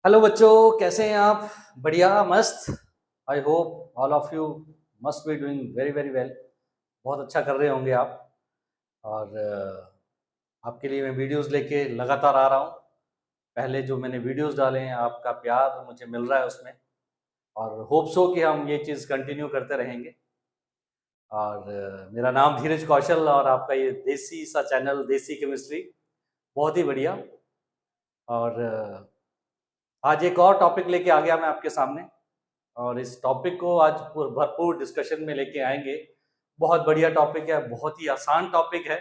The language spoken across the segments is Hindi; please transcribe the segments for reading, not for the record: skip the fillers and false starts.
हेलो बच्चों, कैसे हैं आप? बढ़िया, मस्त। I hope all of you must be doing very very well. बहुत अच्छा कर रहे होंगे आप। और आपके लिए मैं वीडियोस लेके लगातार आ रहा हूँ। पहले जो मैंने वीडियोस डाले हैं, आपका प्यार मुझे मिल रहा है उसमें। और होप सो कि हम ये चीज़ कंटिन्यू करते रहेंगे। और मेरा नाम धीरज कौशल और आपका ये देसी सा चैनल देसी केमिस्ट्री बहुत ही बढ़िया। और आज एक और टॉपिक लेके आ गया मैं आपके सामने। और इस टॉपिक को आज भरपूर डिस्कशन में लेके आएंगे। बहुत बढ़िया टॉपिक है, बहुत ही आसान टॉपिक है।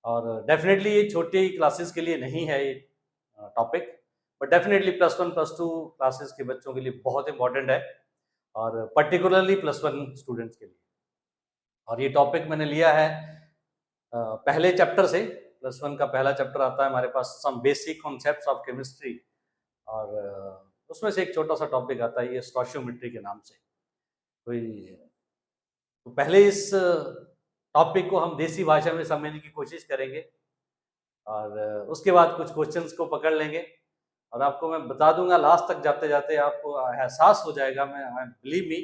और डेफिनेटली ये छोटी क्लासेस के लिए नहीं है ये टॉपिक, बट डेफिनेटली +1 +2 क्लासेस के बच्चों के लिए बहुत इंपॉर्टेंट है। और पर्टिकुलरली +1 स्टूडेंट्स के लिए। और ये टॉपिक मैंने लिया है पहले चैप्टर से। +1 का पहला चैप्टर आता है हमारे पास, some basic concepts of chemistry. और उसमें से एक छोटा सा टॉपिक आता है ये स्टोशियोमेट्री के नाम से। कोई तो पहले इस टॉपिक को हम देसी भाषा में समझने की कोशिश करेंगे। और उसके बाद कुछ क्वेश्चंस को पकड़ लेंगे। और आपको मैं बता दूंगा लास्ट तक जाते जाते आपको एहसास हो जाएगा, मैं बिलीव मी,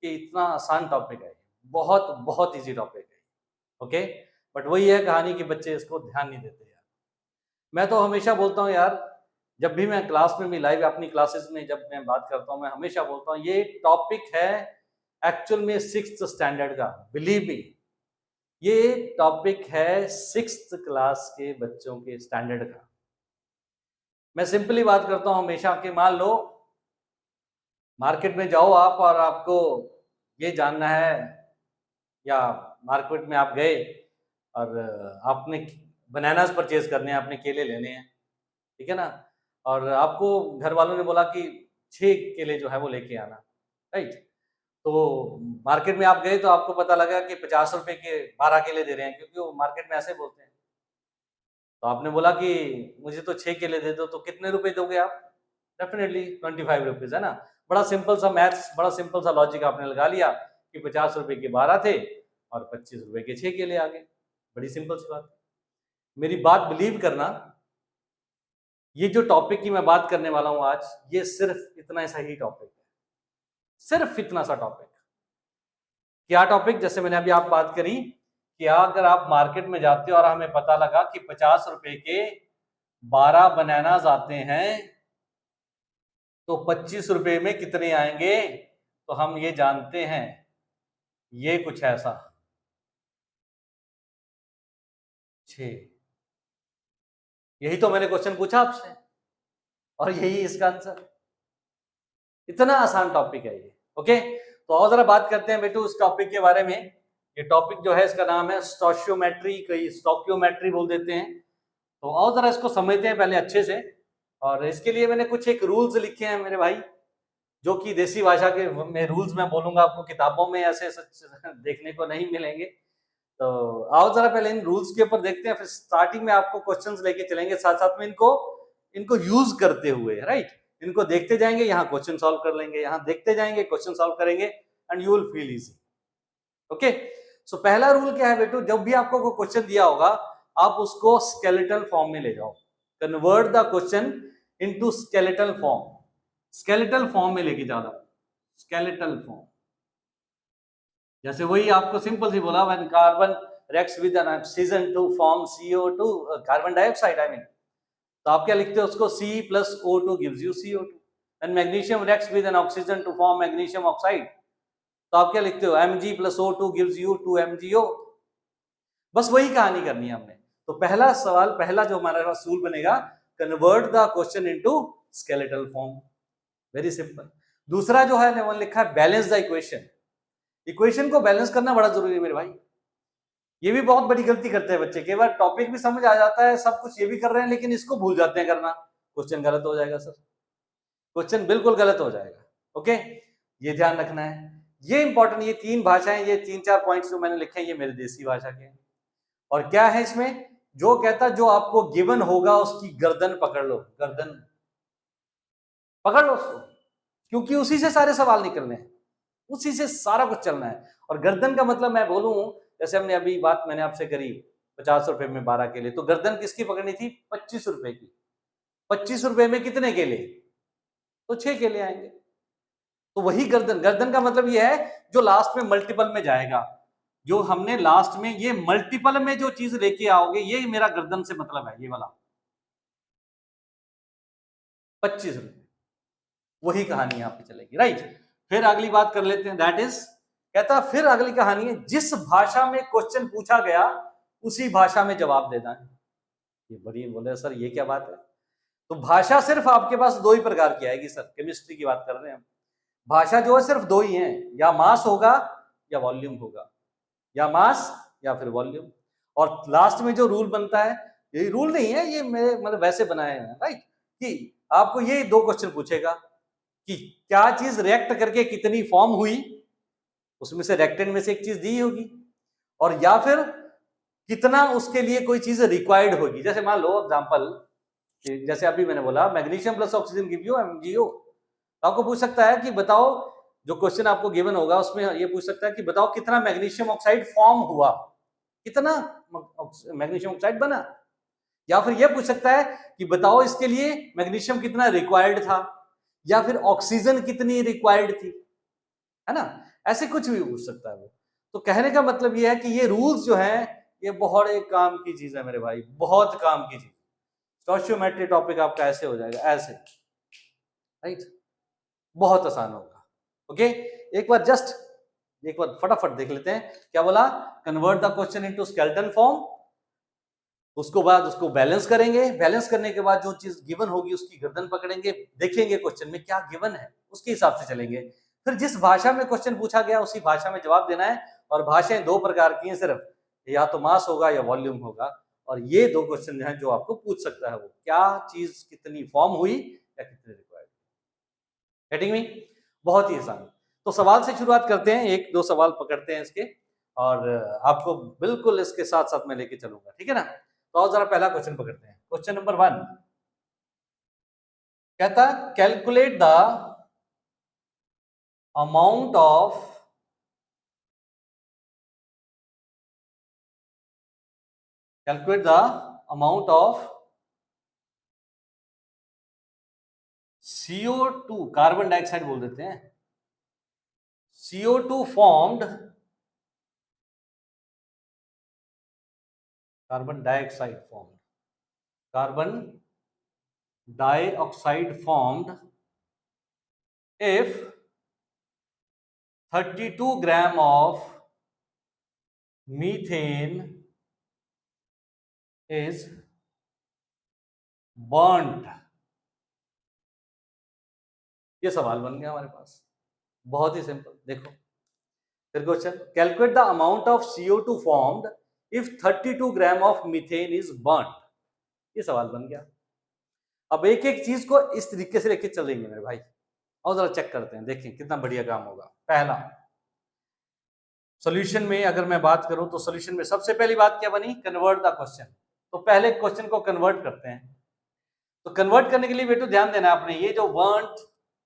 कि इतना आसान टॉपिक है। बहुत बहुत इजी टॉपिक है। ओके, बट वही है कहानी कि बच्चे इसको ध्यान नहीं देते यार। मैं तो हमेशा बोलता हूँ यार, जब भी मैं क्लास में भी लाइव अपनी क्लासेस में जब मैं बात करता हूँ, मैं हमेशा बोलता हूँ ये टॉपिक है एक्चुअल में 6th स्टैंडर्ड का। बिलीव मी, ये टॉपिक है 6th क्लास के बच्चों के स्टैंडर्ड का। मैं सिंपली बात करता हूं हमेशा कि मान लो मार्केट में जाओ आप और आपको ये जानना है, या मार्केट में आप गए और आपने बनानास परचेज करने हैं, आपने केले लेने हैं, ठीक है ना। और आपको घर वालों ने बोला कि 6 केले जो है वो लेके आना, राइट। तो मार्केट में आप गए तो आपको पता लगा कि 50 रुपए के 12 केले दे रहे हैं, क्योंकि वो मार्केट में ऐसे बोलते हैं। तो आपने बोला कि मुझे तो 6 केले दे दो, तो कितने रुपए दोगे आप? डेफिनेटली 25 रुपीज, है ना। बड़ा सिंपल सा मैथ्स, बड़ा सिंपल सा लॉजिक आपने लगा लिया कि 50 रुपए के 12 थे और 25 रुपए के 6 केले आ गए। बड़ी सिंपल सी बात। मेरी बात बिलीव करना, ये जो टॉपिक की मैं बात करने वाला हूं आज, ये सिर्फ इतना सा ही टॉपिक है। सिर्फ इतना सा टॉपिक। क्या टॉपिक? जैसे मैंने अभी आप बात करी कि अगर आप मार्केट में जाते हो और हमें पता लगा कि 50 रुपए के 12 बनानास आते हैं, तो 25 रुपए में कितने आएंगे? तो हम ये जानते हैं, ये कुछ ऐसा 6। यही तो मैंने क्वेश्चन पूछा आपसे, और यही इसका आंसर। इतना आसान टॉपिक है ये। ओके, तो और जरा बात करते हैं बेटू इस टॉपिक के बारे में। ये टॉपिक जो है इसका नाम है स्टोशियोमेट्री, कई स्टोकियोमेट्री बोल देते हैं। तो और जरा इसको समझते हैं पहले अच्छे से। और इसके लिए मैंने कुछ एक रूल्स लिखे हैं मेरे भाई, जो कि देसी भाषा के में रूल्स मैं बोलूंगा, आपको किताबों में ऐसे सच देखने को नहीं मिलेंगे। तो आओ जरा पहले इन रूल्स के ऊपर देखते हैं, फिर स्टार्टिंग में आपको क्वेश्चंस लेके चलेंगे साथ साथ में, इनको इनको यूज करते हुए, राइट। इनको देखते जाएंगे, यहाँ क्वेश्चन सॉल्व कर लेंगे, यहाँ देखते जाएंगे, क्वेश्चन सॉल्व करेंगे, and you will feel easy. Okay, so पहला रूल क्या है बेटू? जब भी आपको कोई क्वेश्चन दिया होगा, आप उसको स्केलेटल फॉर्म में ले जाओ। Convert the question into skeletal form. Skeletal form में लेके जाना, स्केलेटल फॉर्म। जैसे वही आपको सिंपल सी बोला, when carbon reacts with an oxygen to form CO2, carbon dioxide I mean, तो आप क्या लिखते हो उसको? C + O2 gives you CO2। And magnesium reacts with an oxygen to form magnesium oxide, तो आप क्या लिखते हो? Mg + O2 gives you 2MgO। बस वही कहानी करनी है हमने। तो पहला सवाल, पहला जो हमारा पास रूल बनेगा, convert the question into skeletal form. Very simple. दूसरा जो है वो लिखा है बैलेंस द इक्वेशन। इक्वेशन को बैलेंस करना बड़ा जरूरी है मेरे भाई। ये भी बहुत बड़ी गलती करते हैं बच्चे। कई बार टॉपिक भी समझ आ जाता है, सब कुछ ये भी कर रहे हैं, लेकिन इसको भूल जाते हैं करना। क्वेश्चन गलत हो जाएगा सर, क्वेश्चन बिल्कुल गलत हो जाएगा। ओके, ये ध्यान रखना है। ये इंपॉर्टेंट, ये 3 भाषाएं, ये 3-4 पॉइंट्स जो मैंने लिखे हैं, ये मेरे देसी भाषा के हैं। और क्या है इसमें? जो कहता जो आपको गिवन होगा उसकी गर्दन पकड़ लो, गर्दन पकड़ लो उसको, क्योंकि उसी से सारे सवाल निकलने हैं, उसी से सारा कुछ चलना है। और गर्दन का मतलब मैं बोलूं, जैसे हमने अभी बात मैंने आपसे करी 50 रुपए में 12 केले, तो गर्दन किसकी पकड़नी थी? 25 रुपए की। 25 रुपए में कितने केले? तो 6 के ले आएंगे। तो वही गर्दन, गर्दन का मतलब ये है जो लास्ट में मल्टीपल में जाएगा, जो हमने लास्ट में ये मल्टीपल में जो चीज लेके आओगे, ये मेरा गर्दन से मतलब है, ये वाला 25 रुपए। वही कहानी यहाँ पे चलेगी, राइट। फिर अगली बात कर लेते हैं, दैट इज, कहता फिर अगली कहानी है, जिस भाषा में क्वेश्चन पूछा गया उसी भाषा में जवाब देना है। ये बड़ी बोले सर ये क्या बात है? तो भाषा सिर्फ आपके पास दो ही प्रकार की आएगी सर, केमिस्ट्री की बात कर रहे हैं हम। भाषा जो है सिर्फ दो ही है, या मास होगा या वॉल्यूम होगा, या मास या फिर वॉल्यूम। और लास्ट में जो रूल बनता है, ये रूल नहीं है, ये मेरे मतलब वैसे बनाए हैं, राइट, कि आपको ये दो क्वेश्चन पूछेगा कि क्या चीज रिएक्ट करके कितनी फॉर्म हुई, उसमें से रिएक्टेंट में से एक चीज दी होगी, और या फिर कितना उसके लिए कोई चीज रिक्वायर्ड होगी। जैसे मान लो एग्जांपल, जैसे अभी मैंने बोला magnesium plus oxygen give you MgO, तो आपको पूछ सकता है कि बताओ, जो क्वेश्चन आपको गिवन होगा उसमें ये पूछ सकता है कि बताओ कितना मैग्नीशियम ऑक्साइड फॉर्म हुआ, कितना मैग्नीशियम ऑक्साइड बना। या फिर ये पूछ सकता है कि बताओ इसके लिए मैग्नीशियम कितना रिक्वायर्ड था, या फिर ऑक्सीजन कितनी रिक्वायर्ड थी, है ना। ऐसे कुछ भी पूछ सकता है वो। तो कहने का मतलब ये है कि ये रूल्स जो है ये बहुत एक काम की चीज है मेरे भाई, बहुत काम की चीज। स्टोइचियोमेट्री टॉपिक आपका ऐसे हो जाएगा, ऐसे, राइट, बहुत आसान होगा। ओके, एक बार फटाफट देख लेते हैं क्या बोला। Convert the question into skeleton form, उसको बाद उसको बैलेंस करेंगे, बैलेंस करने के बाद जो चीज गिवन होगी उसकी गर्दन पकड़ेंगे, देखेंगे क्वेश्चन में क्या गिवन है, उसके हिसाब से चलेंगे। फिर जिस भाषा में क्वेश्चन पूछा गया उसी भाषा में जवाब देना है। और भाषाएं दो प्रकार की हैं सिर्फ, या तो मास होगा या वॉल्यूम होगा। और ये दो क्वेश्चन हैं जो आपको पूछ सकता है, वो क्या चीज कितनी फॉर्म हुई या कितनी रिक्वायर्ड। Getting me? बहुत ही आसान। तो सवाल से शुरुआत करते हैं, एक दो सवाल पकड़ते हैं इसके, और आपको बिल्कुल इसके साथ साथ मैं लेके चलूंगा, ठीक है ना। तो आओ जरा पहला क्वेश्चन पकड़ते हैं। क्वेश्चन नंबर 1 कहता calculate the amount of CO2, carbon dioxide बोल देते हैं, CO2 formed, carbon dioxide formed if 32 gram of methane is burnt। ये सवाल बन गया हमारे पास, बहुत ही सिंपल। देखो फिर question, calculate the amount of CO2 formed if 32 gram of methane is burned. ये सवाल बन गया। अब एक एक चीज को इस तरीके से लेके चलेंगे मेरे भाई, और जरा चेक करते हैं, देखें कितना बढ़िया काम होगा। पहला सॉल्यूशन में अगर मैं बात करूं तो सॉल्यूशन में सबसे पहली बात क्या बनी, कन्वर्ट द क्वेश्चन। तो पहले क्वेश्चन को कन्वर्ट करते हैं। तो कन्वर्ट करने के लिए बेटो ध्यान देना आपने, ये जो बर्न्ट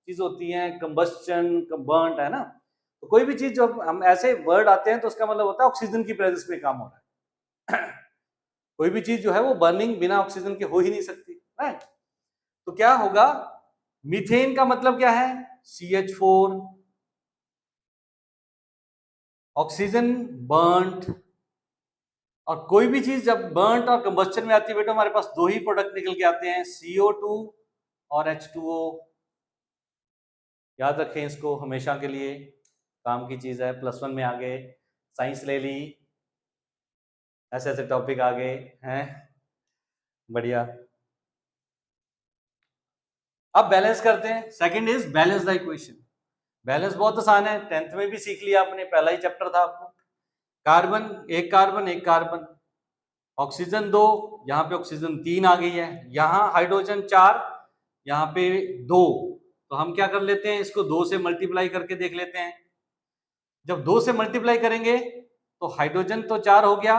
चीज होती है, कंबस्टन, बर्न्ट है ना, तो कोई भी चीज जो हम ऐसे वर्ड आते हैं तो उसका मतलब होता है ऑक्सीजन की प्रेजेंस में काम हो रहा है। कोई भी चीज जो है वो बर्निंग बिना ऑक्सीजन के हो ही नहीं सकती, राइट। तो क्या होगा, मीथेन का मतलब क्या है, CH4, ऑक्सीजन बर्न्ट। और कोई भी चीज जब बर्न्ट और कंबस्टन में आती है बेटा, हमारे पास दो ही प्रोडक्ट निकल के आते हैं, CO2 और H2O। याद रखें इसको, हमेशा के लिए काम की चीज है। +1 में आ गए, साइंस ले ली, ऐसे ऐसे टॉपिक आ गए हैं, बढ़िया। अब बैलेंस करते हैं। Second is balance the equation. Balance बहुत आसान है, 10th में भी सीख लिया आपने, पहला ही चैप्टर था आपको। कार्बन एक कार्बन, ऑक्सीजन 2, यहाँ पे ऑक्सीजन 3 आ गई है, यहाँ हाइड्रोजन 4, यहाँ पे 2। तो हम क्या कर लेते हैं, इसको 2 से मल्टीप्लाई करके देख लेते हैं। जब 2 से मल्टीप्लाई करेंगे तो हाइड्रोजन तो 4 हो गया,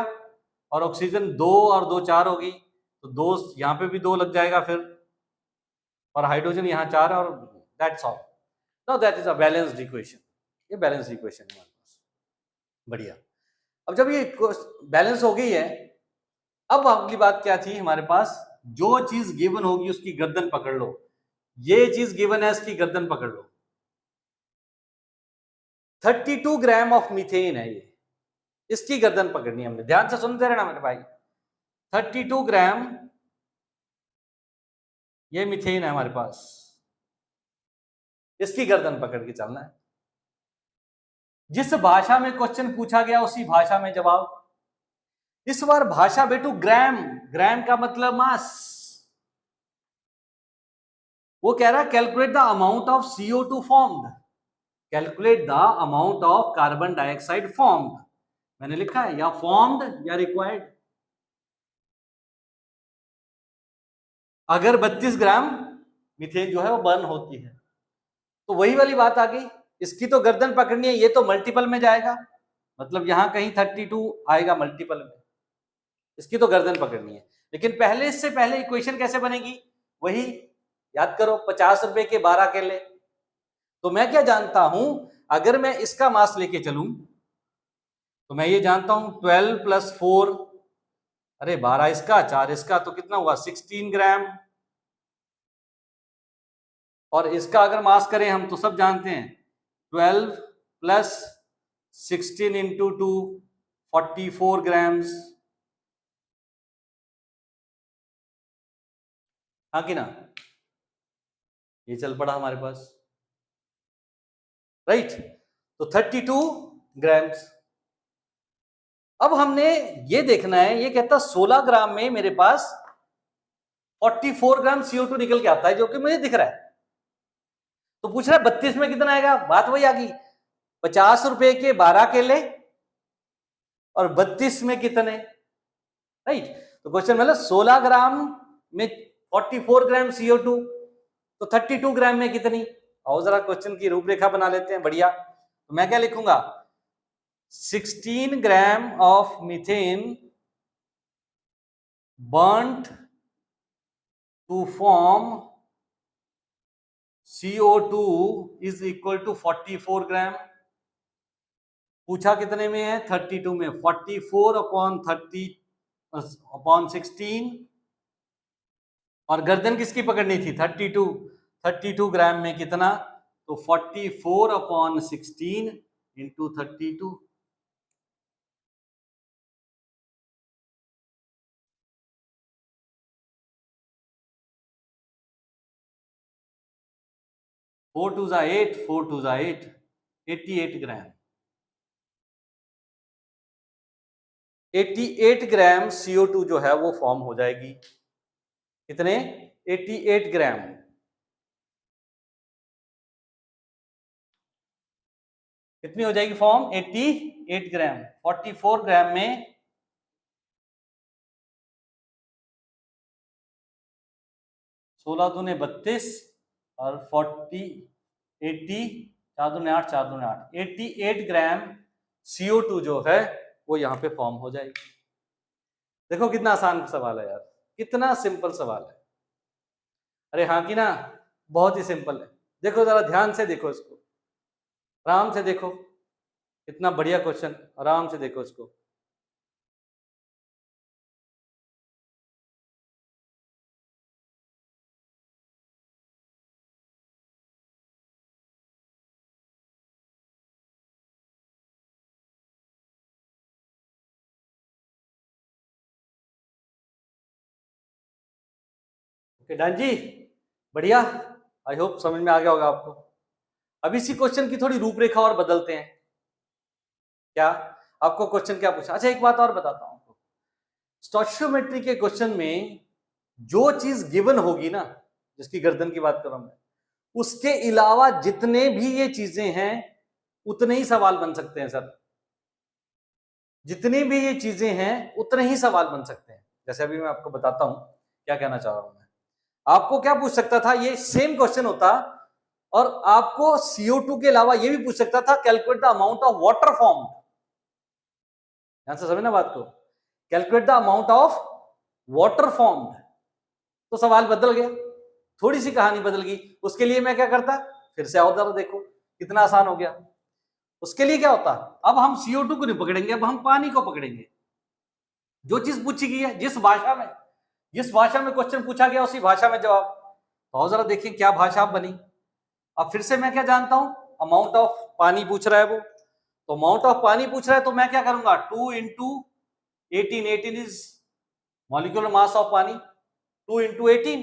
और ऑक्सीजन 2 और 2 4 होगी, तो 2 यहाँ पे भी 2 लग जाएगा फिर, और हाइड्रोजन यहाँ 4, और that's all. Now that is a balanced equation. ये बैलेंस्ड इक्वेशन है हमारे पास, बढ़िया। अब जब ये बैलेंस हो गई है, अब अगली बात क्या थी हमारे पास, जो चीज गिवन होगी उसकी गर्दन पकड़ लो। ये चीज गिवन है, इसकी गर्दन पकड़ लो। 32 ग्राम ऑफ मीथेन है ये, इसकी गर्दन पकड़नी है हमने। ध्यान से सुनते रहना मेरे भाई। 32 ग्राम ये मीथेन है हमारे पास, इसकी गर्दन पकड़ के चलना है। जिस भाषा में क्वेश्चन पूछा गया उसी भाषा में जवाब। इस बार भाषा बेटू ग्राम, ग्राम का मतलब मास। वो कह रहा है calculate the amount of CO2 formed, calculate the amount of carbon dioxide formed. मैंने लिखा है या फॉर्म्ड या रिक्वायर्ड। अगर 32 ग्राम मीथेन जो है वो बर्न होती है तो वही वाली बात आ गई, इसकी तो गर्दन पकड़नी है, ये तो मल्टीपल में जाएगा, मतलब यहां कहीं 32 आएगा मल्टीपल में, इसकी तो गर्दन पकड़नी है। लेकिन पहले, इससे पहले इक्वेशन कैसे बनेगी, वही याद करो, 50 रुपए के 12 केले। तो मैं क्या जानता हूं, अगर मैं इसका मास लेके चलूं तो मैं ये जानता हूं 12 + 4, अरे 12 इसका 4 इसका, तो कितना हुआ 16 ग्राम। और इसका अगर मास करें हम तो सब जानते हैं 12 + 16 × 2 44 ग्राम्स, हाँ कि ना, ये चल पड़ा हमारे पास, राइट। तो 32 ग्राम्स। अब हमने ये देखना है, ये कहता 16 ग्राम में मेरे पास 44 ग्राम CO2 निकल के आता है, जो कि मुझे दिख रहा है। तो पूछ रहा है 32 में कितना आएगा, बात वही आ गई, 50 रुपए के 12 केले और 32 में कितने, राइट। तो क्वेश्चन मतलब 16 ग्राम में 44 ग्राम CO2, तो 32 ग्राम में कितनी। और जरा क्वेश्चन की रूपरेखा बना लेते हैं, बढ़िया। तो मैं क्या लिखूंगा, 16 gram of methane burnt to form CO2 is equal to 44 ग्राम। पूछा कितने में है, 32 में, 44/30/16, और गर्दन किसकी पकड़नी थी, 32 ग्राम में कितना, तो 44/16 × 32। फोर टू जा 8, 4 2 जा 8, 88 ग्राम। 88 ग्राम CO2 जो है वो फॉर्म हो जाएगी, कितने, 88 ग्राम। कितनी हो जाएगी फॉर्म, 88 ग्राम। 44 ग्राम में 16 दूने 32 और 40 80 4 दूने 8 4 दूने 8, 88 ग्राम CO2 जो है वो यहाँ पे फॉर्म हो जाएगी। देखो कितना आसान सवाल है यार, कितना सिंपल सवाल है। अरे हाँ कि ना, बहुत ही सिंपल है। देखो जरा ध्यान से देखो इसको, आराम से देखो, इतना बढ़िया क्वेश्चन, आराम से देखो इसको। ओके डन जी, बढ़िया, आई होप समझ में आ गया होगा आपको। अब इसी क्वेश्चन की थोड़ी रूपरेखा और बदलते हैं। क्या आपको क्वेश्चन क्या पूछा, अच्छा एक बात और बताता हूं आपको, स्टोइचियोमेट्री के क्वेश्चन में जो चीज गिवन होगी ना, जिसकी गर्दन की बात कर रहा हूं मैं, उसके अलावा जितने भी ये चीजें हैं उतने ही सवाल बन सकते हैं सर। जितनी भी ये चीजें हैं उतने ही सवाल बन सकते हैं। जैसे अभी मैं आपको बताता हूं क्या कहना चाह रहा हूं मैं। आपको क्या पूछ सकता था, ये सेम क्वेश्चन होता और आपको CO2 के अलावा ये भी पूछ सकता था, calculate the amount of water form. ध्यान से समझना बात को, calculate the amount of water form. तो सवाल बदल गया, थोड़ी सी कहानी बदल गई। उसके लिए मैं क्या करता, फिर से आओ जरा देखो कितना आसान हो गया। उसके लिए क्या होता, अब हम CO2 को नहीं पकड़ेंगे, अब हम पानी को पकड़ेंगे। जो चीज पूछी गई है, जिस भाषा में क्वेश्चन पूछा गया उसी भाषा में जवाब। तो और जरा देखिए क्या भाषा बनी। अब फिर से मैं क्या जानता हूं, अमाउंट ऑफ पानी पूछ रहा है वो, तो अमाउंट ऑफ पानी पूछ रहा है तो मैं क्या करूंगा, 2 into 18, 18 is molecular mass of पानी, 2 इंटू 18।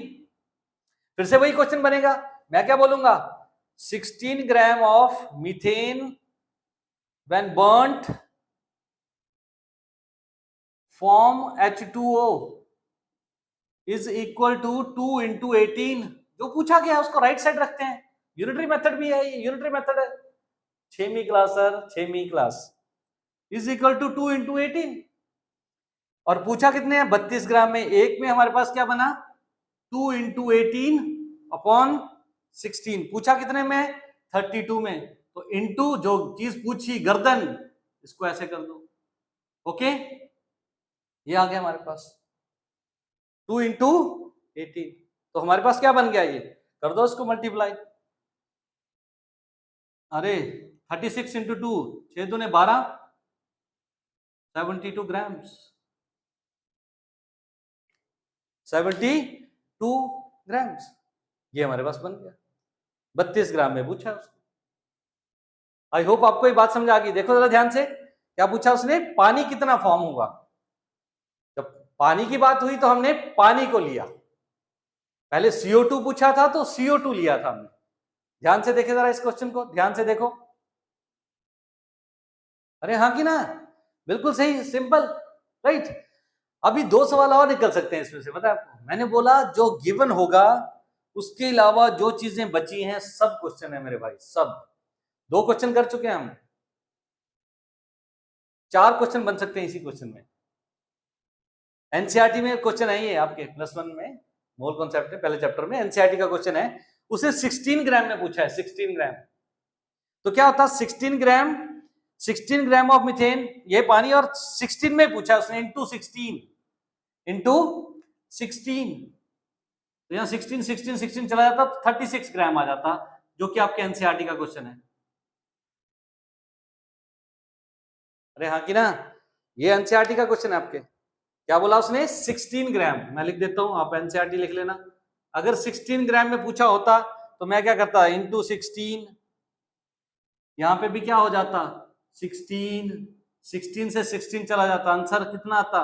फिर से वही क्वेश्चन बनेगा, मैं क्या बोलूंगा, 16 gram of methane when burnt form H2O is equal to 2 into 18। जो पूछा गया है उसको राइट साइड रखते हैं, यूनिटरी मेथड भी है, ये यूनिटरी मेथड है, 6वीं क्लास सर, 6वीं class, is equal to 2 into 18। और पूछा कितने हैं, 32 ग्राम में, एक में हमारे पास क्या बना, 2 इंटू 18 अपॉन 16। पूछा कितने में, 32 में, तो इंटू जो चीज पूछी गर्दन, इसको ऐसे कर दो, ओके, ये आ गया हमारे पास 2 इंटू 18। तो हमारे पास क्या बन गया, ये कर दो इसको मल्टीप्लाई। अरे 36 इंटू 2, 6 दूने 12, 72 ग्राम्स, 72 ग्राम्स, ये हमारे पास बन गया। 32 ग्राम में पूछा उसको। आई होप आपको ये बात समझ आ गई। देखो जरा ध्यान से, क्या पूछा उसने, पानी कितना फॉर्म होगा। जब पानी की बात हुई तो हमने पानी को लिया, पहले CO2 पूछा था तो CO2 लिया था हमने। ध्यान से देखे जरा इस क्वेश्चन को, ध्यान से देखो। अरे हाँ कि ना, बिल्कुल सही, सिंपल, राइट। अभी 2 सवाल और निकल सकते हैं इसमें से, पता है आपको, मैंने बोला जो गिवन होगा उसके अलावा जो चीजें बची हैं सब क्वेश्चन है मेरे भाई, सब। 2 क्वेश्चन कर चुके हैं हम, 4 क्वेश्चन बन सकते हैं इसी क्वेश्चन में। एनसीईआरटी में क्वेश्चन है ये आपके +1 में, मोल कॉन्सेप्ट में, पहले चैप्टर में एनसीईआरटी का क्वेश्चन है, उसे 16 ग्राम में पूछा है, 16 ग्राम। तो क्या होता है 16 ग्राम, 16 ग्राम ऑफ मीथेन, ये पानी, और 16 में पूछा उसने, इंटू 16, इंटू 16, तो यहाँ 16 16 16 चला जाता तो 36 ग्राम आ जाता, जो कि आपके एनसीईआरटी का क्वेश्चन है। अरे हाँ कि ना, ये एनसीईआरटी का क्वेश्चन है आपके। क्या बोला उसने, 16 ग्राम, मैं लिख देता हूं, आप एनसीईआरटी लिख लेना। अगर 16 ग्राम में पूछा होता तो मैं क्या करता, इंटू 16, यहां पे भी क्या हो जाता, 16, 16 से 16 चला जाता, आंसर कितना आता,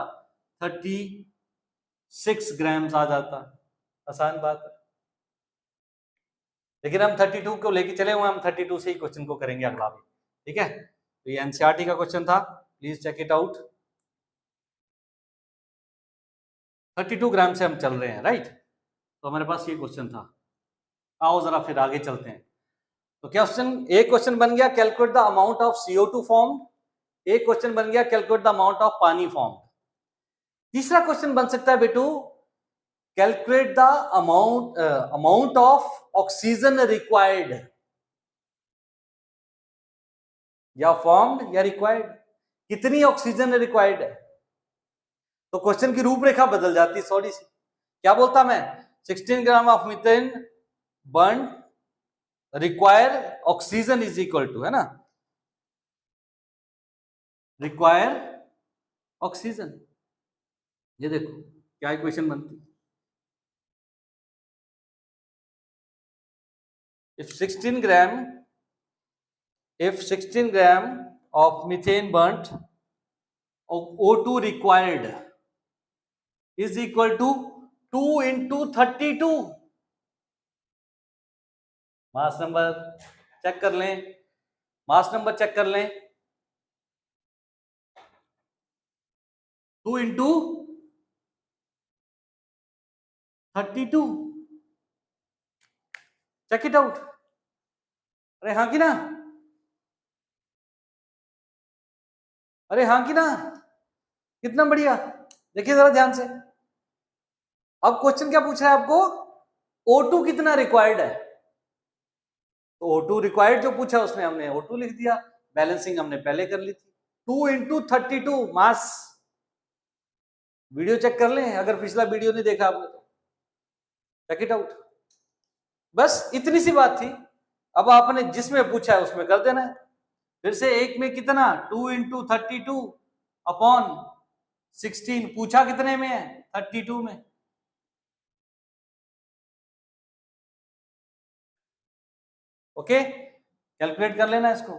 36 ग्राम्स आ जाता। आसान बात है, लेकिन हम 32 को लेके चले हुए, हम 32 से ही क्वेश्चन को करेंगे अगला भी, ठीक है। तो ये एनसीईआरटी का क्वेश्चन था, प्लीज चेक इट आउट। 32 ग्राम से हम चल रहे हैं, राइट। तो हमारे पास ये क्वेश्चन था। आओ जरा फिर आगे चलते हैं। तो क्वेश्चन, एक क्वेश्चन बन गया calculate the amount of CO2 form, एक क्वेश्चन बन गया calculate the amount of pani form. तीसरा क्वेश्चन बन सकता है बेटू, calculate the amount of oxygen required, या फॉर्म्ड या रिक्वायर्ड, कितनी ऑक्सीजन रिक्वायर्ड है। तो क्वेश्चन की रूपरेखा बदल जाती है थोड़ी सी। क्या बोलता मैं, 16 gram of methane burn require oxygen is equal to, है ना, रिक्वायर ऑक्सीजन। ये देखो क्या इक्वेशन बनती, if 16 gram if 16 gram of methane burnt, O2 required is equal to 2 into 32। Mass number check कर लें, मास नंबर चेक कर लें, 2 इंटू 32, चेक इट आउट। अरे हाँ कि ना, अरे हाँ कि ना, कितना बढ़िया। देखिए जरा ध्यान से, अब क्वेश्चन क्या पूछ रहा है आपको, O2 कितना रिक्वायर्ड है। तो O2 रिक्वायर्ड जो पूछा उसमें हमने O2 लिख दिया, बैलेंसिंग हमने पहले कर ली थी। 2 इंटू 32 मास, वीडियो चेक कर लें अगर पिछला वीडियो नहीं देखा आपने तो, चेक इट आउट। बस इतनी सी बात थी। अब आपने जिसमें पूछा है उसमें कर देना है। फिर से एक में कितना, 2 इंटू 32 अपॉन 16, पूछा कितने में है, 32 में। ओके, कैलकुलेट कर लेना इसको।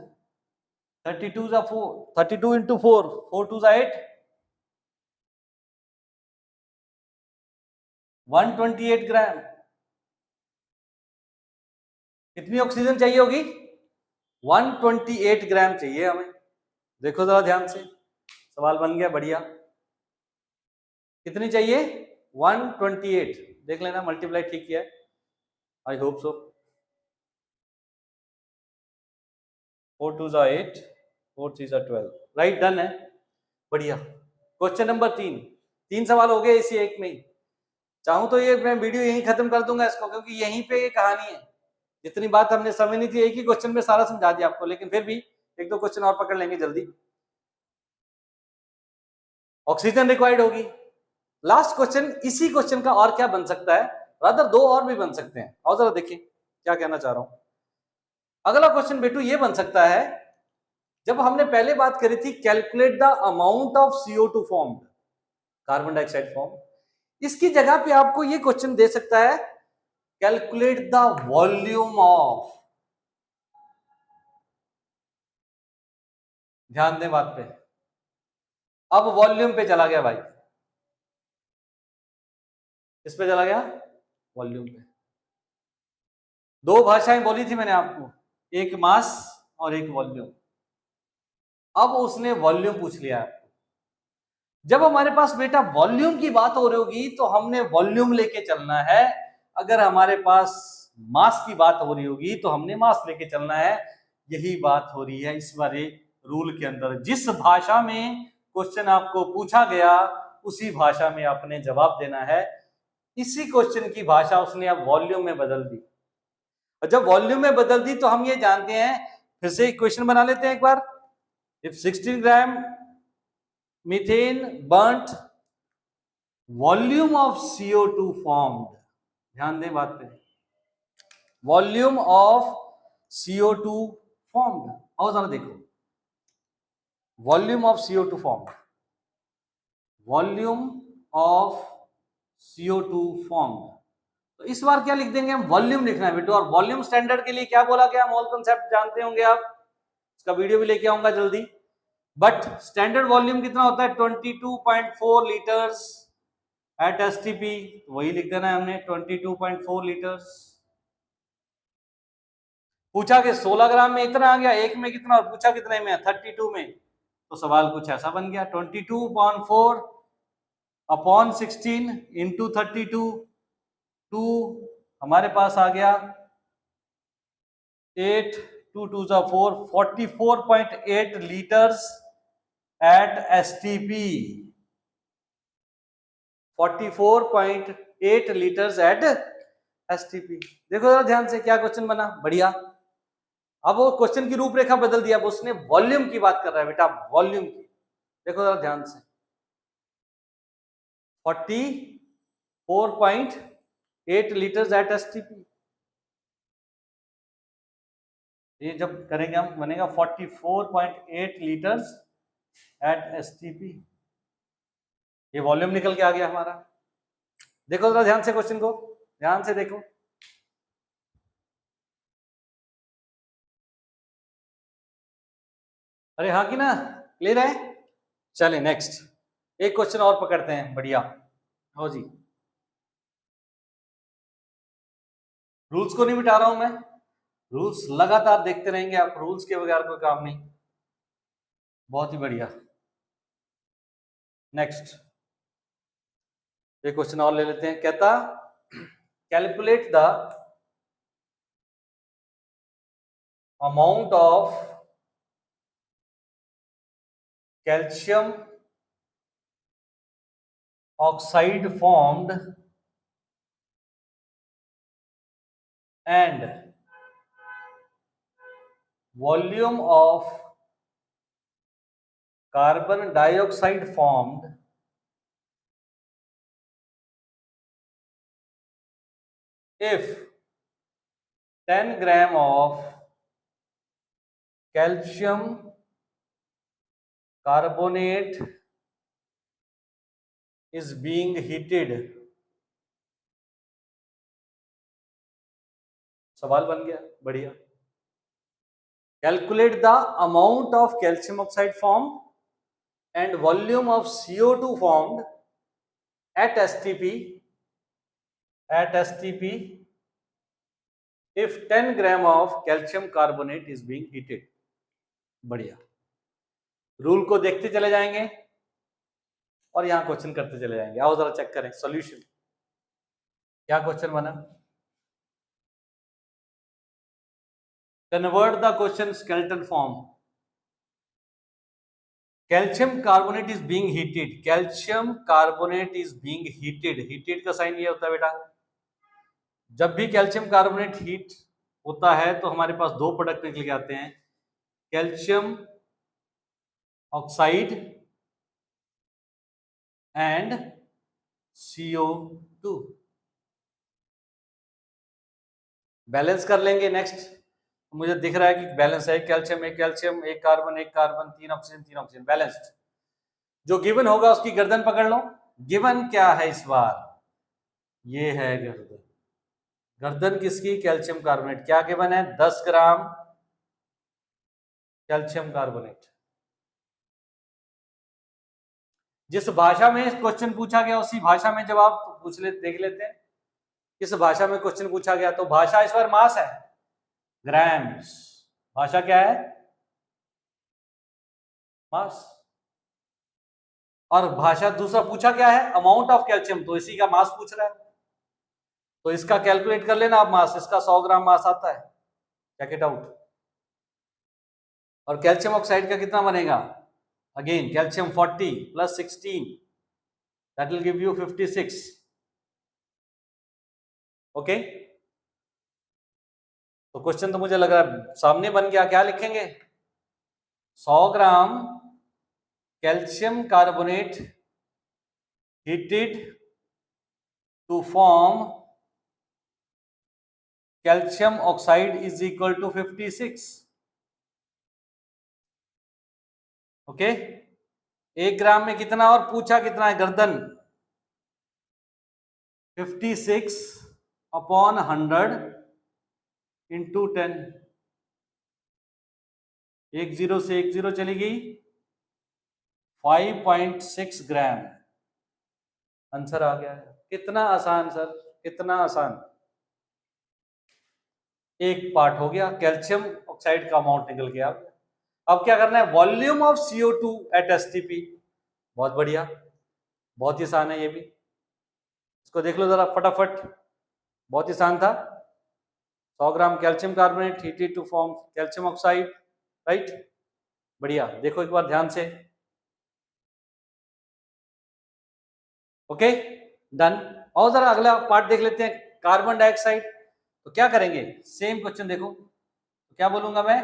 32 जा 4, 32 इंटू 4, 4 2 जा 8, 128 ग्राम। कितनी ऑक्सीजन चाहिए होगी? 128 ग्राम चाहिए हमें। देखो जरा ध्यान से, सवाल बन गया, बढ़िया। कितनी चाहिए? 128। देख लेना, मल्टीप्लाई ठीक किया है, आई होप सो। 4 2 जा 8, 4 3 जा 12, राइट, डन है, बढ़िया। क्वेश्चन नंबर 3, 3 सवाल हो गए इसी एक में ही। चाहूं तो ये मैं वीडियो यहीं खत्म कर दूंगा इसको, क्योंकि यहीं पे ये कहानी है। जितनी बात हमने समझनी थी एक ही क्वेश्चन में सारा समझा दिया आपको, लेकिन फिर भी एक दो क्वेश्चन और पकड़ लेंगे जल्दी। ऑक्सीजन रिक्वायर्ड होगी। लास्ट क्वेश्चन, इसी क्वेश्चन का और क्या बन सकता है, रादर दो और भी बन सकते हैं, और जरा देखिए क्या कहना चाह रहा हूं। अगला क्वेश्चन बेटू ये बन सकता है, जब हमने पहले बात करी थी calculate the amount of CO2 formed, carbon dioxide form, इसकी जगह पे आपको ये क्वेश्चन दे सकता है, कैलकुलेट द वॉल्यूम ऑफ। ध्यान दें बात पे, अब वॉल्यूम पे चला गया भाई, किस पे चला गया? वॉल्यूम पे। दो भाषाएं बोली थी मैंने आपको, एक मास और एक वॉल्यूम। अब उसने वॉल्यूम पूछ लिया आपको। जब हमारे पास बेटा वॉल्यूम की बात हो रही होगी तो हमने वॉल्यूम लेके चलना है, अगर हमारे पास मास की बात हो रही होगी तो हमने मास लेके चलना है। यही बात हो रही है इस बारे रूल के अंदर। जिस भाषा में क्वेश्चन आपको पूछा गया उसी भाषा में आपने जवाब देना है। इसी क्वेश्चन की भाषा उसने अब वॉल्यूम में बदल दी, और जब वॉल्यूम में बदल दी तो हम ये जानते हैं, फिर से इक्वेशन बना लेते हैं एक बार। इफ 16 ग्राम मीथेन बर्nt, वॉल्यूम ऑफ CO2 फॉर्म्ड, ध्यान दें बात पे, वॉल्यूम ऑफ CO2 फॉर्म्ड। और जरा देखो, volume of CO2 formed, volume of CO2 formed. तो इस बार क्या लिख देंगे हम? वॉल्यूम लिखना है बेटू। और वॉल्यूम स्टैंडर्ड के लिए क्या बोला गया? मोल कंसेप्ट जानते होंगे आप, इसका वीडियो भी लेके आऊंगा जल्दी। बट स्टैंडर्ड वॉल्यूम कितना होता है? 22.4 लीटर्स एट STP, वही लिख देना है हमने, 22.4 लीटर्स। पूछा कि 16 ग्राम में इतना आ गया, एक में कितना, और पूछा कितने में? 32 में। तो सवाल कुछ ऐसा बन गया, 22.4 अपॉन 16 इंटू 32, 2 हमारे पास आ गया 8, 2 2 जा 4, 44.8 litres at STP, 44.8 litres at STP। देखो जरा ध्यान से क्या क्वेश्चन बना, बढ़िया। अब वो क्वेश्चन की रूपरेखा बदल दिया, अब उसने वॉल्यूम की बात कर रहा है बेटा, वॉल्यूम की। देखो जरा ध्यान से, 44.8 लीटर्स एट STP। ये जब करेंगे हम बनेगा 44.8 लीटर्स एट STP। ये वॉल्यूम निकल के आ गया हमारा। देखो जरा ध्यान से क्वेश्चन को, ध्यान से देखो। अरे हाँ कि ना, क्लियर है? चले नेक्स्ट, एक क्वेश्चन और पकड़ते हैं, बढ़िया हो जी। रूल्स को नहीं मिटा रहा हूं मैं, रूल्स लगातार देखते रहेंगे आप, रूल्स के बगैर कोई काम नहीं। बहुत ही बढ़िया। नेक्स्ट एक क्वेश्चन और ले लेते हैं, कहता calculate the amount of calcium oxide formed and volume of carbon dioxide formed if 10 gram of calcium carbonate is being heated। सवाल बन गया, बढ़िया। Calculate the amount of calcium oxide formed and volume of CO2 formed at STP if 10 gram of calcium carbonate is being heated. बढ़िया, रूल को देखते चले जाएंगे और यहां क्वेश्चन करते चले जाएंगे। आओ जरा चेक करें सॉल्यूशन। क्या क्वेश्चन बना? Convert the question skeleton form. Calcium carbonate is being heated, calcium carbonate is being heated. Heated का साइन ये होता है बेटा, जब भी कैल्शियम कार्बोनेट हीट होता है तो हमारे पास दो प्रोडक्ट निकल के आते हैं, calcium oxide and CO2। Balance कर लेंगे। नेक्स्ट मुझे दिख रहा है कि बैलेंस है, कैल्शियम, एक कार्बन, तीन ऑक्सीजन, बैलेंस्ड। जो गिवन होगा उसकी गर्दन पकड़ लो। गिवन क्या है इस बार? ये है गर्दन। गर्दन किसकी? Calcium carbonate. क्या गिवन है? 10 ग्राम कैल्शियम कार्बोनेट। जिस भाषा में क्वेश्चन पूछा गया उसी भाषा में जवाब पूछ ले, देख लेते हैं किस भाषा में क्वेश्चन पूछा गया। तो भाषा इस बार मास है, ग्राम्स। भाषा क्या है? मास। और भाषा दूसरा पूछा क्या है? अमाउंट ऑफ कैल्शियम, तो इसी का मास पूछ रहा है, तो इसका कैलकुलेट कर लेना आप मास। इसका 100 ग्राम मास आता है, चेक इट आउट। और कैल्शियम ऑक्साइड का कितना बनेगा? Again calcium 40 plus 16, that will give you 56। Okay, तो क्वेश्चन तो मुझे लग रहा है सामने बन गया। क्या लिखेंगे? 100 gram calcium carbonate heated to form calcium oxide is equal to 56। Okay, 1 ग्राम में कितना, और पूछा कितना है? गर्दन। 56 अपॉन 100 इंटू 10। 1 0 से 1 0 चली गई, 5.6 ग्राम आंसर आ गया है। कितना आसान सर, कितना आसान। एक पार्ट हो गया, कैल्शियम ऑक्साइड का अमाउंट निकल गया। अब क्या करना है? Volume of CO2 at STP। बहुत बढ़िया, बहुत ही आसान है ये भी। इसको देख लो जरा फटाफट, बहुत ही आसान था। 100 gram calcium carbonate heated to form calcium oxide, right. बढ़िया, देखो एक बार ध्यान से। Okay, done. और जरा अगला पार्ट देख लेते हैं, कार्बन डाइऑक्साइड। तो क्या करेंगे? सेम क्वेश्चन देखो, तो क्या बोलूंगा मैं?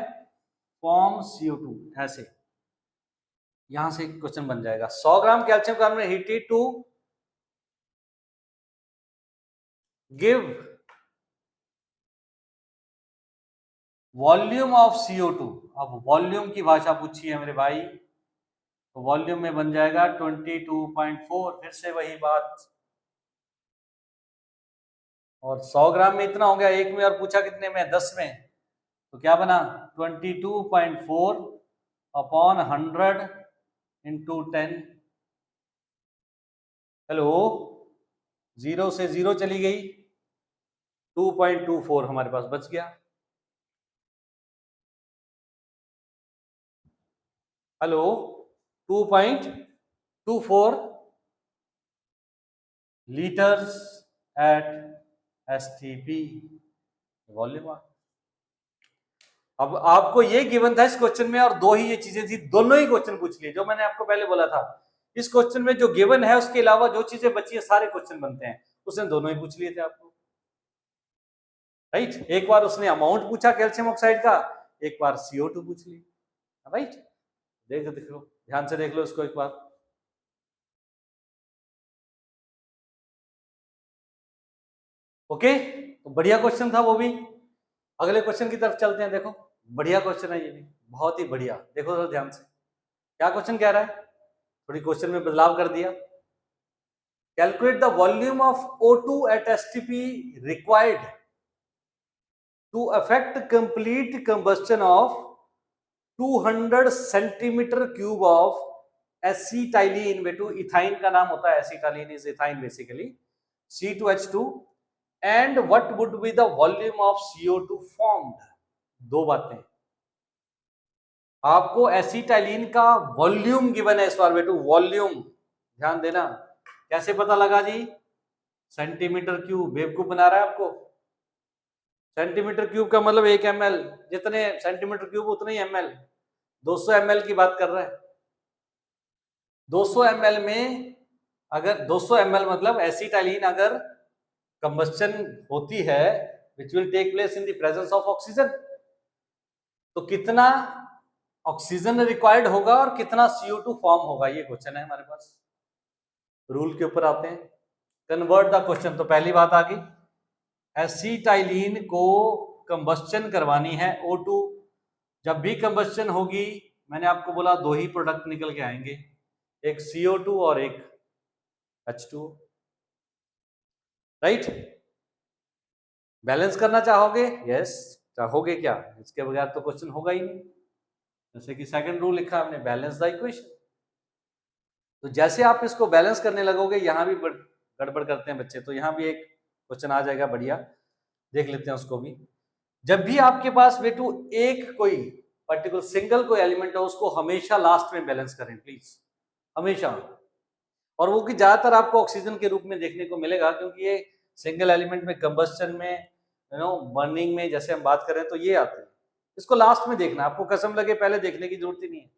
फॉर्म CO2, ऐसे यहां से क्वेश्चन बन जाएगा। 100 gram calcium carbonate heated to give volume of CO2। अब वॉल्यूम की भाषा पूछी है मेरे भाई, तो वॉल्यूम में बन जाएगा 22.4। फिर से वही बात, और 100 ग्राम में इतना हो गया, एक में, और पूछा कितने में? 10 में। तो क्या बना? 22.4 अपॉन 100 इंटू 10। हेलो, 0 से 0 चली गई, 2.24 हमारे पास बच गया। Hello, 2.24 litres at STP volume. अब आपको ये गिवन था इस क्वेश्चन में, और दो ही ये चीजें थी, दोनों ही क्वेश्चन पूछ लिए। जो मैंने आपको पहले बोला था, इस क्वेश्चन में जो गिवन है उसके अलावा जो चीजें बची है सारे क्वेश्चन बनते हैं, उसने दोनों ही पूछ लिए थे आपको, राइट। एक बार उसने अमाउंट पूछा कैल्शियम ऑक्साइड का, एक बार CO2 पूछ ली, राइट। देख लो, ध्यान से देख लो इसको एक बार। ओके, तो बढ़िया क्वेश्चन था वो भी। अगले क्वेश्चन की तरफ चलते हैं। देखो, बढ़िया क्वेश्चन है ये भी, बहुत ही बढ़िया। देखो तो ध्यान से, क्या क्वेश्चन कह रहा है? थोड़ी क्वेश्चन में बदलाव कर दिया। Calculate the volume of O2 at STP required to effect complete combustion of 200 centimetre cube of acetylene, बेटू इथाइन का नाम होता है, acetylene is ethyne basically, C2H2, and what would be the volume of CO2 formed. दो बातें, आपको एसिटाइलिन का वॉल्यूम गिवन है इस बार बेटू, वॉल्यूम ध्यान देना। कैसे पता लगा जी? सेंटीमीटर क्यूब, बेवकूफ बना रहा है आपको। सेंटीमीटर क्यूब का मतलब 1 ml, जितने सेंटीमीटर क्यूब उतने ही ml, 200 ml की बात कर रहा है। 200 ml में अगर 200 ml मतलब एसिटाइलिन अगर कंबस्टन होती है which will take place in the presence of oxygen, तो कितना ऑक्सीजन रिक्वायर्ड होगा और कितना CO2 फॉर्म होगा, ये क्वेश्चन है हमारे पास। रूल के ऊपर आते हैं, कन्वर्ट द क्वेश्चन। तो पहली बात आ गई, एसिटाइलिन को कंबस्टन करवानी है O2। जब भी कंबस्टन होगी, मैंने आपको बोला दो ही प्रोडक्ट निकल के आएंगे, एक CO2 और एक H2O, राइट? बैलेंस करना चाहोगे? यस, चाहोगे क्या? इसके बगैर तो क्वेश्चन होगा ही नहीं। जैसे कि सेकंड रूल लिखा हमने, बैलेंस द इक्वेशन। तो जैसे आप इसको बैलेंस करने लगोगे, यहां भी गड़बड़ करते हैं बच्चे, तो यहां भी एक क्वेश्चन आ जाएगा बढ़िया, देख लेते हैं उसको भी। जब भी आपके पास बेटू एक कोई पर्टिकुलर सिंगल कोई एलिमेंट हो, उसको हमेशा लास्ट में बैलेंस करें प्लीज, हमेशा। और वो कि ज्यादातर आपको ऑक्सीजन के रूप में देखने को मिलेगा, क्योंकि ये सिंगल एलिमेंट में, कंबस्टन में, बर्निंग में जैसे हम बात करें तो ये आते हैं। इसको लास्ट में देखना, आपको कसम लगे पहले देखने की जरूरत ही नहीं है।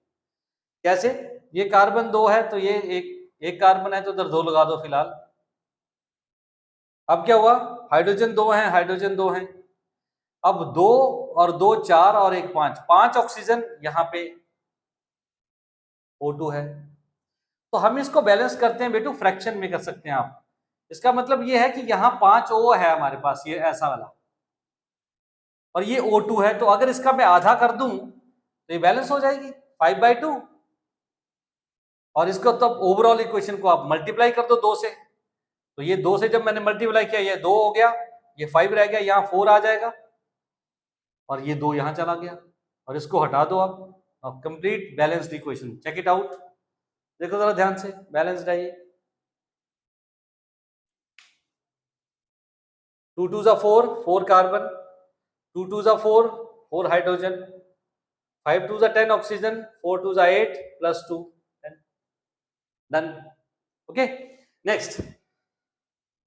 कैसे? ये कार्बन 2 है तो ये एक कार्बन है तो उधर 2 लगा दो फिलहाल। अब क्या हुआ? हाइड्रोजन 2 है, हाइड्रोजन 2 है। अब 2 और 2 4 और 1 5, 5 ऑक्सीजन यहाँ पे O2 है। तो हम इसको बैलेंस करते हैं बेटू, फ्रैक्शन में कर सकते हैं आप। इसका मतलब ये है कि यहाँ 5 O है हमारे पास, ये ऐसा वाला, और ये O2 है। तो अगर इसका मैं आधा कर दूं तो ये बैलेंस हो जाएगी 5/2। और इसको तब ओवरऑल इक्वेशन को आप मल्टीप्लाई कर दो 2 से, तो ये 2 से जब मैंने मल्टीप्लाई किया, ये 2 हो गया, ये 5 रह गया, यहाँ 4 आ जाएगा, और ये 2 यहाँ चला गया, और इसको हटा दो आप। Complete balanced equation, check it out. देखो जरा ध्यान से, बैलेंस्ड है ये। 2 2 4, 4 carbon, 2 2 4, 4 hydrogen, 5 2 10 oxygen, 4 2 8 plus 2 10, done. Okay, next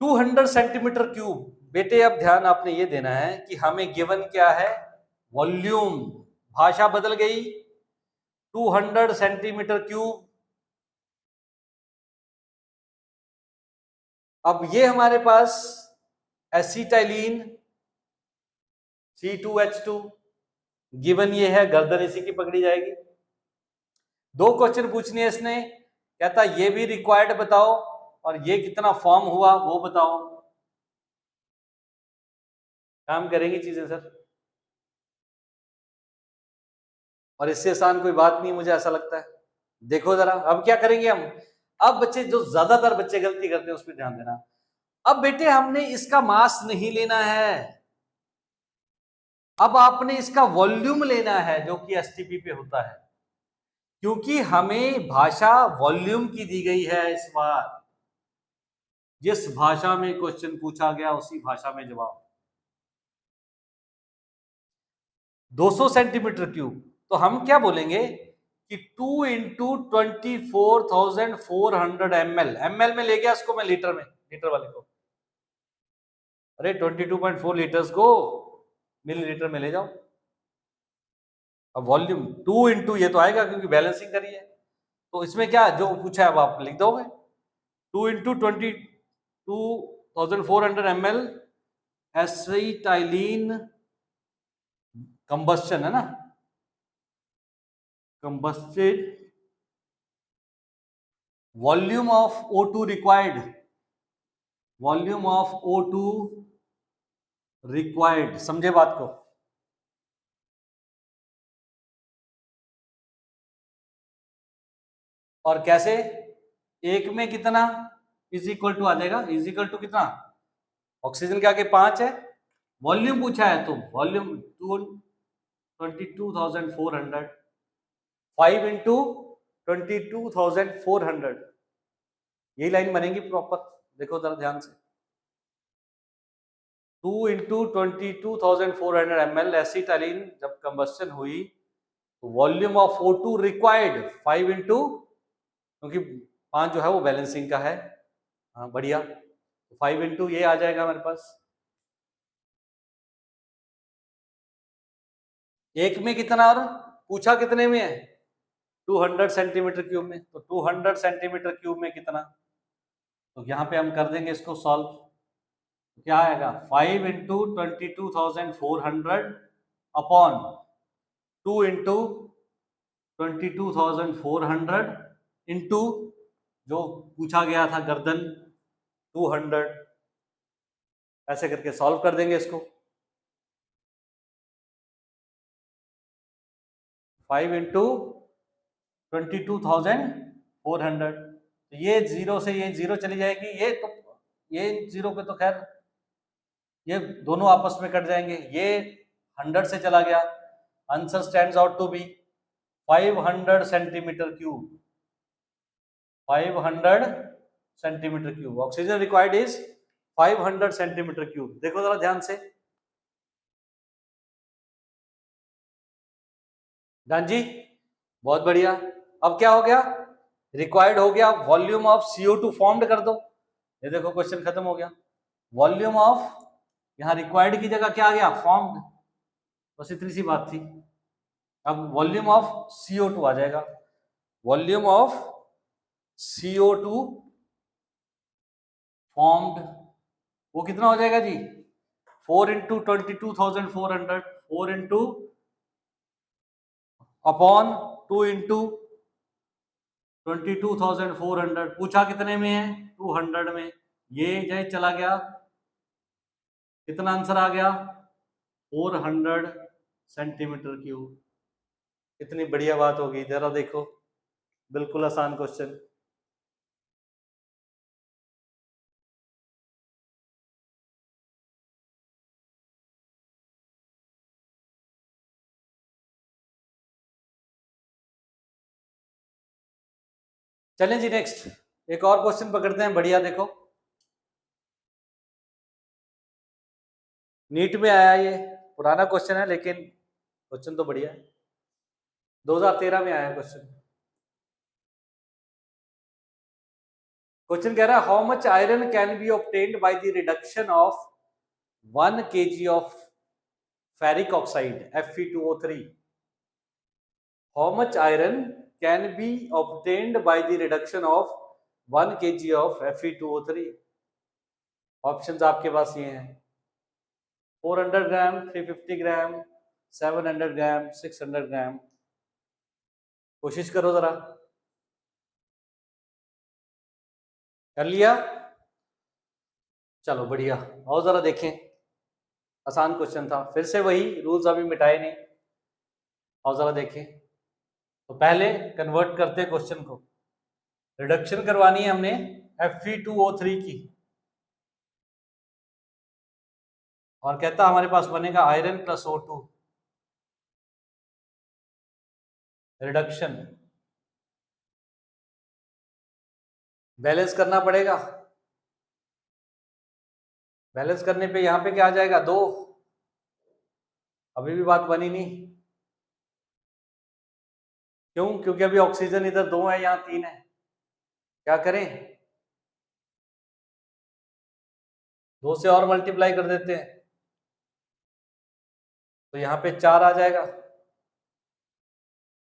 200 centimetre cube. बेटे अब ध्यान आपने ये देना है कि हमें गिवन क्या है? वॉल्यूम। भाषा बदल गई, 200 सेंटीमीटर क्यूब। अब ये हमारे पास एसिटाइलिन C2H2 गिवन ये है, गर्दन इसी की पकड़ी जाएगी। 2 क्वेश्चन पूछनी है इसने, कहता ये भी रिक्वायर्ड बताओ और ये कितना फॉर्म हुआ वो बताओ। काम करेंगी चीजें सर, और इससे आसान कोई बात नहीं मुझे ऐसा लगता है। देखो जरा अब क्या करेंगे हम। अब बच्चे, जो ज्यादातर बच्चे गलती करते हैं उस पर ध्यान देना। अब बेटे हमने इसका मास नहीं लेना है, अब आपने इसका वॉल्यूम लेना है, जो कि एसटीपी पे होता है, क्योंकि हमें भाषा वॉल्यूम की दी गई है इस बार। जिस भाषा में क्वेश्चन पूछा गया उसी भाषा में जवाब। 200 सेंटीमीटर क्यूब, तो हम क्या बोलेंगे कि 2 इंटू 24,400 ml। ml में ले गया इसको मैं लीटर में, लीटर वाले को, अरे 22.4 लीटर्स को मिलीलीटर में ले जाओ। अब वॉल्यूम 2 इंटू ये तो आएगा क्योंकि बैलेंसिंग करी है, तो इसमें क्या जो पूछा है अब आप लिख दोगे। 2 इंटू 22,400 ml एसिटाइलिन कंबस्टन है ना, combusted volume of O2 required, volume of O2 required, समझे बात को। और कैसे? एक में कितना इज इक्वल टू आ जाएगा, इज इक्वल टू कितना, ऑक्सीजन के आगे 5 है, वॉल्यूम पूछा है तो वॉल्यूम 22,400 5 इंटू 22,400, यही लाइन बनेगी प्रॉपर। देखो जरा ध्यान से, 2 इंटू 22,400 ml एसिटाइलिन जब कंबस्टन हुई तो volume of O2 required 5 into, क्योंकि 5 जो है वो बैलेंसिंग का है। हाँ बढ़िया, 5 इंटू ये आ जाएगा हमारे पास। एक में कितना, और पूछा कितने में है, 200 सेंटीमीटर क्यूब में, तो 200 सेंटीमीटर क्यूब में कितना, तो यहाँ पे हम कर देंगे इसको सॉल्व। तो क्या आएगा, 5 इंटू 22,400 अपॉन 2 इंटू 22,400 इंटू जो पूछा गया था गर्दन 200, ऐसे करके सॉल्व कर देंगे इसको। 5 इंटू 22,400, तो ये जीरो से ये जीरो चली जाएगी, ये जीरो पे तो खैर ये दोनों आपस में कट जाएंगे, ये 100 से चला गया, answer stands out to be 500 centimetre cube. 500 centimetre cube, oxygen required is 500 centimetre cube. देखो जरा ध्यान से, डन जी, बहुत बढ़िया। अब क्या हो गया, रिक्वायर्ड हो गया, वॉल्यूम ऑफ CO2 फॉर्म्ड कर दो, ये देखो क्वेश्चन खत्म हो गया। वॉल्यूम ऑफ, यहां रिक्वायर्ड की जगह क्या आ गया, फॉर्म्ड, बस इतनी सी बात थी। अब वॉल्यूम ऑफ CO2 आ जाएगा, वॉल्यूम ऑफ CO2 फॉर्म्ड, वो कितना हो जाएगा जी, 4 इंटू 22,400, 4 इंटू अपॉन 2 इंटू 22,400, पूछा कितने में है, 200 में, ये जाए चला गया, कितना आंसर आ गया, 400 सेंटीमीटर क्यूब। कितनी बढ़िया बात होगी, जरा देखो, बिल्कुल आसान क्वेश्चन। चलें जी नेक्स्ट, एक और क्वेश्चन पकड़ते हैं, बढ़िया देखो, नीट में आया, ये पुराना क्वेश्चन है लेकिन क्वेश्चन तो बढ़िया है, 2013 में आया क्वेश्चन। क्वेश्चन कह रहा है, how much iron can be obtained by the reduction of 1 kg of ferric oxide Fe2O3। How much iron can be obtained by the reduction of 1 kg of Fe2O3। Options आपके पास ये हैं, 400 ग्राम, 350 ग्राम, 700 ग्राम, 600 ग्राम। कोशिश करो जरा, कर लिया, चलो बढ़िया। और जरा देखें, आसान क्वेश्चन था, फिर से वही रूल्स अभी मिटाए नहीं। और जरा देखें, तो पहले कन्वर्ट करते हैं क्वेश्चन को, रिडक्शन करवानी है हमने Fe2O3 की, और कहता हमारे पास बनेगा iron plus O2 reduction, balance करना पड़ेगा, बैलेंस करने पे यहाँ पे क्या आ जाएगा, 2, अभी भी बात बनी नहीं, क्यों, क्योंकि अभी ऑक्सीजन इधर 2 है, यहाँ 3 है, क्या करें, 2 से और मल्टीप्लाई कर देते हैं, तो यहाँ पे 4 आ जाएगा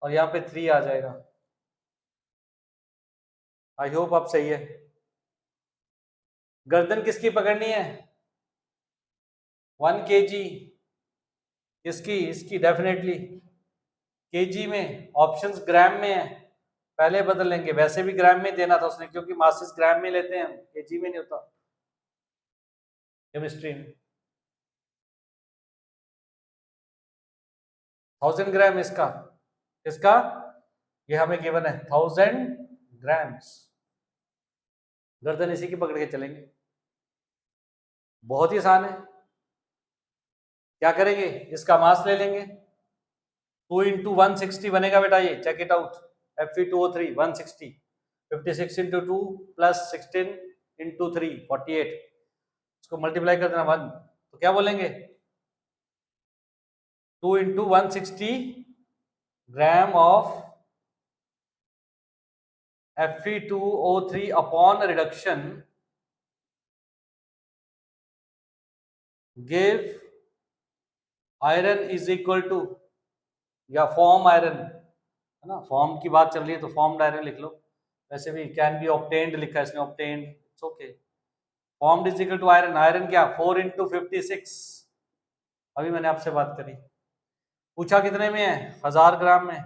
और यहाँ पे 3 आ जाएगा। आई होप आप सही है। गर्दन किसकी पकड़नी है, 1 kg, इसकी, इसकी डेफिनेटली केजी में, ऑप्शंस ग्राम में है, पहले बदल लेंगे, वैसे भी ग्राम में देना था उसने, क्योंकि मासेस ग्राम में लेते हैं हम, केजी में नहीं होता केमिस्ट्री में। 1000 ग्राम इसका, इसका ये हमें गिवन है 1000 ग्राम्स, गर्दन इसी की पकड़ के चलेंगे, बहुत ही आसान है। क्या करेंगे, इसका मास ले लेंगे, 2 इंटू 160 बनेगा बेटा, ये check it out, Fe2O3 160, 56 into 2 plus 16 into 3 48, इसको मल्टीप्लाई कर देना 1, तो क्या बोलेंगे 2 into 160 gram of Fe2O3 upon reduction give iron is equal to, या फॉर्म आयरन है ना, फॉर्म की बात चल रही है तो फॉर्म्ड आयरन लिख लो, वैसे भी कैन बी ऑब्टेन्ड लिखा है इसने, obtained it's okay, formed is equal to iron, iron क्या 4 इंटू 56, अभी मैंने आपसे बात करी, पूछा कितने में है 1000 ग्राम में,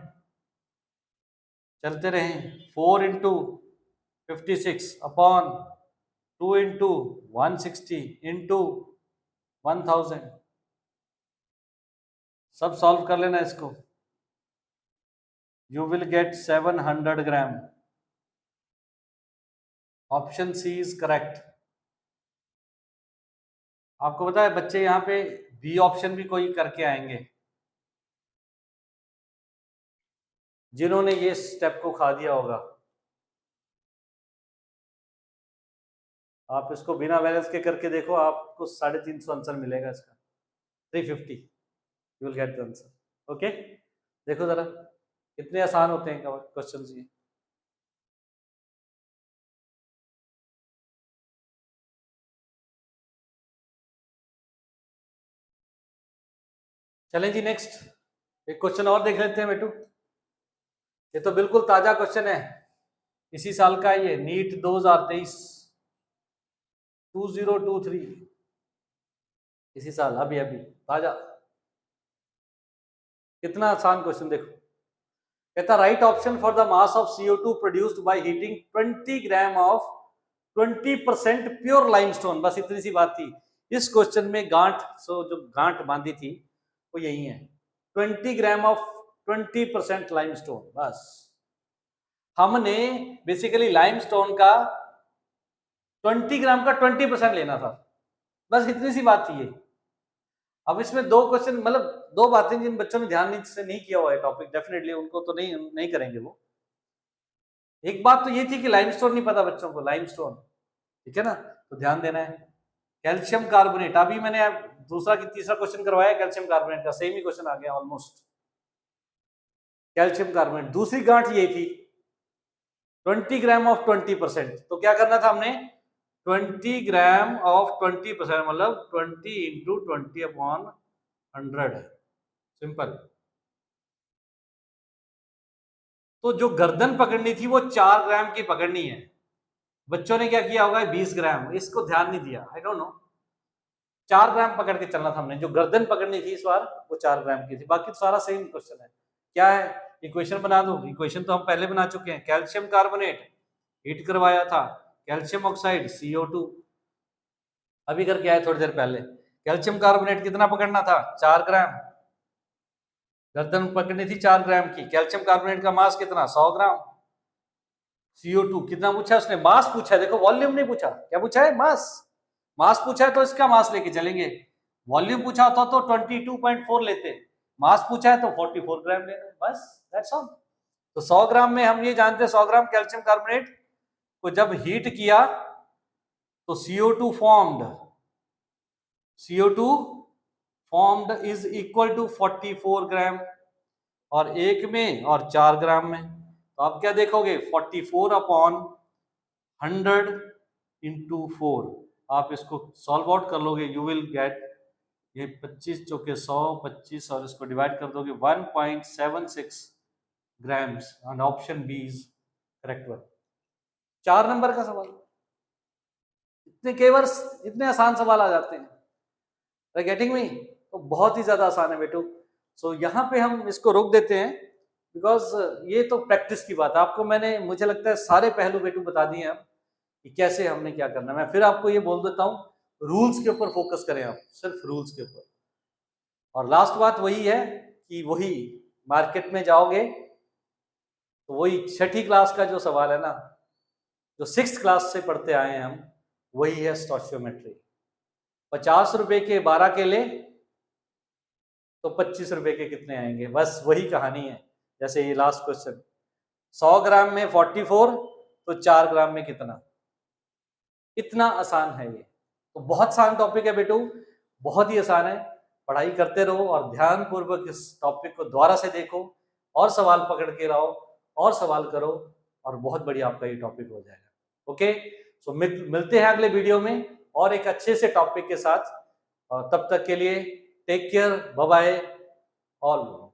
चलते रहे 4 इंटू 56 अपॉन 2 इंटू 160 इंटू 1000, सब सॉल्व कर लेना इसको, you will get 700 gram, option C is correct. आपको पता है बच्चे यहाँ पे बी ऑप्शन भी कोई करके आएंगे, जिन्होंने ये स्टेप को खा दिया होगा, आप इसको बिना बैलेंस के करके देखो, आपको 350 आंसर मिलेगा इसका, 350 you will get the answer. Okay, देखो जरा कितने आसान होते हैं क्वेश्चन ये। चलें जी नेक्स्ट, एक क्वेश्चन और देख लेते हैं बेटू, ये तो बिल्कुल ताजा क्वेश्चन है, इसी साल का है ये, नीट 2023 2023, इसी साल, अभी अभी ताजा, कितना आसान क्वेश्चन देखो, कहता right option for the mass of CO2 produced by heating 20 gram of 20% pure limestone, बस इतनी सी बात थी इस क्वेश्चन में, गांठ जो गांठ बांधी थी वो यही है, 20 ग्राम ऑफ 20% लाइमस्टोन, बस हमने बेसिकली लाइमस्टोन का 20 ग्राम का 20% लेना था, बस इतनी सी बात थी ये। अब इसमें दो क्वेश्चन, मतलब दो बातें जिन बच्चों ने ध्यान से नहीं किया हुआ है टॉपिक, डेफिनेटली उनको तो नहीं करेंगे वो। एक बात तो ये थी कि लाइमस्टोन नहीं पता बच्चों को, लाइमस्टोन, ठीक है ना, तो ध्यान देना है। कैल्शियम कार्बोनेट, अभी मैंने दूसरा की तीसरा क्वेश्चन करवाया कैल्शियम कार्बोनेट का, सेम ही क्वेश्चन आ गया ऑलमोस्ट, कैल्शियम कार्बोनेट, दूसरी गांठ ये थी 20 ग्राम ऑफ 20%, तो क्या करना था हमने 20 ग्राम ऑफ 20%, मतलब 20 इंटू 20 अपॉन 100 है, सिंपल। तो जो गर्दन पकड़नी थी वो 4 ग्राम की पकड़नी है, बच्चों ने क्या किया होगा 20 ग्राम, इसको ध्यान नहीं दिया, आई डोंट नो, 4 ग्राम पकड़ के चलना था हमने, जो गर्दन पकड़नी थी इस बार वो 4 ग्राम की थी, बाकी तो सारा सेम क्वेश्चन है। क्या है, इक्वेशन बना दो, इक्वेशन तो हम पहले बना चुके हैं, कैल्शियम कार्बोनेट हीट करवाया था, कैल्शियम ऑक्साइड CO2 अभी करके आए थोड़ी देर पहले, कैल्शियम कार्बोनेट कितना पकड़ना था 4 ग्राम, गर्दन पकड़नी थी 4 ग्राम की, कैल्शियम कार्बोनेट का मास कितना 100 ग्राम, CO2 कितना पूछा उसने, मास पूछा है, देखो वॉल्यूम नहीं पूछा, क्या पूछा है मास, मास पूछा है तो इसका मास लेके चलेंगे, वॉल्यूम पूछा होता तो 22.4 लेते, मास पूछा है तो 44 ग्राम लेना, बस दैट्स ऑल। तो 100 ग्राम में हम ये जानते हैं 100 ग्राम कैल्शियम कार्बोनेट को जब हीट किया तो CO2 formed is equal to 44 gram, और एक में और 4 ग्राम में, तो आप क्या देखोगे 44 अपॉन 100 इंटू 4, आप इसको सॉल्व आउट कर लोगे, यू विल गेट, ये 25 चौके 100, 25 और इसको डिवाइड कर दोगे 1.76 grams, and option B is correct one. 4 number का सवाल, इतने केवल इतने आसान सवाल आ जाते हैं, गेटिंग मी, तो बहुत ही ज्यादा आसान है बेटू। सो यहाँ पे हम इसको रोक देते हैं, बिकॉज ये तो प्रैक्टिस की बात है, आपको मैंने मुझे लगता है सारे पहलू बेटू बता दिए हैं कि कैसे हमने क्या करना है। मैं फिर आपको ये बोल देता हूँ, रूल्स के ऊपर फोकस करें आप, सिर्फ रूल्स के ऊपर। और लास्ट बात वही है कि वही मार्केट में जाओगे तो वही 6ठी क्लास का जो सवाल है ना, जो 6th क्लास से पढ़ते आए हैं हम, वही है स्टोइचियोमेट्री। 50 रुपए के 12 केले, तो तो 25 रुपए के कितने आएंगे? बस वही कहानी है। जैसे ये लास्ट क्वेश्चन, 100 ग्राम में 44, तो 4 ग्राम में कितना? इतना आसान है ये। तो बहुत आसान टॉपिक है बेटू, बहुत ही आसान है। पढ़ाई करते रहो और ध्यान पूर्वक इस टॉपिक को दोबारा से देखो और सवाल पकड़ के लाओ और सवाल करो और बहुत बढ़िया आपका ये टॉपिक हो जाएगा। ओके, सो मिलते हैं अगले वीडियो में और एक अच्छे से टॉपिक के साथ। और तब तक के लिए take care, bye bye all.